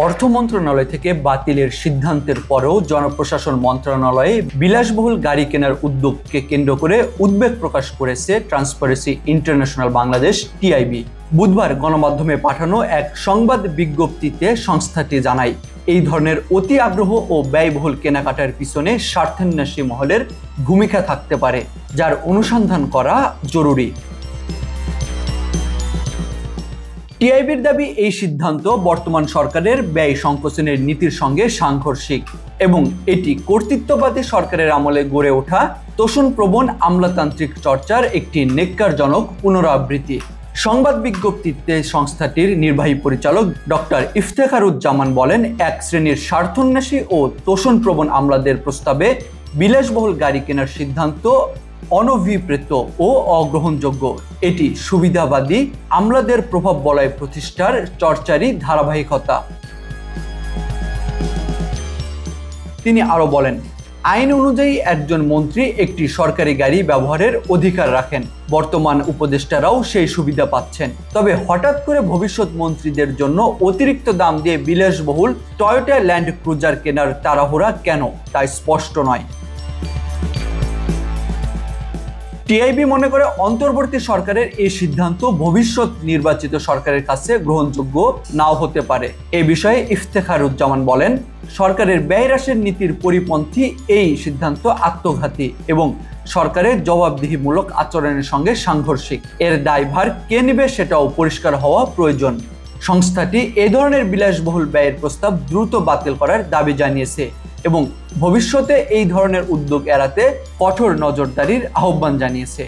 অর্থ মন্ত্রণালয় থেকে বাতিলের সিদ্ধান্তের পরেও জনপ্রশাসন মন্ত্রণালয়ে বিলাসবহুল গাড়ি কেনার উদ্যোগকে কেন্দ্র করে উদ্বেগ প্রকাশ করেছে ট্রান্সপারেন্সি ইন্টারন্যাশনাল বাংলাদেশ টিআইবি। বুধবার গণমাধ্যমে পাঠানো এক সংবাদ বিজ্ঞপ্তিতে সংস্থাটি জানায়, এই ধরনের অতি আগ্রহ ও ব্যয়বহুল কেনাকাটার পিছনে স্বার্থান্বেষী মহলের ভূমিকা থাকতে পারে, যার অনুসন্ধান করা জরুরি। টিআইবির দাবি, এই সিদ্ধান্ত বর্তমান সরকারের ব্যয় সংকোচনের নীতির সঙ্গে সাংঘর্ষিক এবং এটি কর্তৃত্ববাদী সরকারের আমলে গড়ে ওঠা তোষণপ্রবণ আমলাতান্ত্রিক চর্চার একটি ন্যক্কারজনক পুনরাবৃত্তি। সংবাদ বিজ্ঞপ্তিতে সংস্থাটির নির্বাহী পরিচালক ডক্টর ইফতেখারুজ্জামান বলেন, এক শ্রেণীর স্বার্থান্বেষী ও তোষণপ্রবণ আমলাদের প্রস্তাবে বিলাসবহুল গাড়ি কেনার সিদ্ধান্ত অনভিপ্রেত ও অগ্রহণযোগ্য। এটি সুবিধাবাদী আমলাদের প্রভাব বলয় প্রতিষ্ঠার চর্চারই ধারাবাহিকতা। তিনি আরো বলেন, আইন অনুযায়ী একজন মন্ত্রী একটি সরকারি গাড়ি ব্যবহারের অধিকার রাখেন। বর্তমান উপদেষ্টারাও সেই সুবিধা পাচ্ছেন। তবে হঠাৎ করে ভবিষ্যৎ মন্ত্রীদের জন্য অতিরিক্ত দাম দিয়ে বিলাসবহুল টয়োটা ল্যান্ড ক্রুজার কেনার তাড়াহুড়া কেন, তা স্পষ্ট নয়। টিআইবি মনে করে, অন্তর্বর্তী সরকারের এই সিদ্ধান্ত ভবিষ্যৎ নির্বাচিত সরকারের কাছে গ্রহণযোগ্য নাও হতে পারে। এ বিষয়ে ইফতেখারুজ্জামান বলেন, সরকারের ব্যয় হ্রাসের নীতির পরিপন্থী এই সিদ্ধান্ত আত্মঘাতী এবং সরকারের জবাবদিহিমূলক আচরণের সঙ্গে সাংঘর্ষিক। এর দায়ভার কে নেবে সেটাও পরিষ্কার হওয়া প্রয়োজন। সংস্থাটি এ ধরনের বিলাসবহুল ব্যয়ের প্রস্তাব দ্রুত বাতিল করার দাবি জানিয়েছে এবং ভবিষ্যতে এই ধরনের উদ্যোগ এড়াতে কঠোর নজরদারির আহ্বান জানিয়েছে।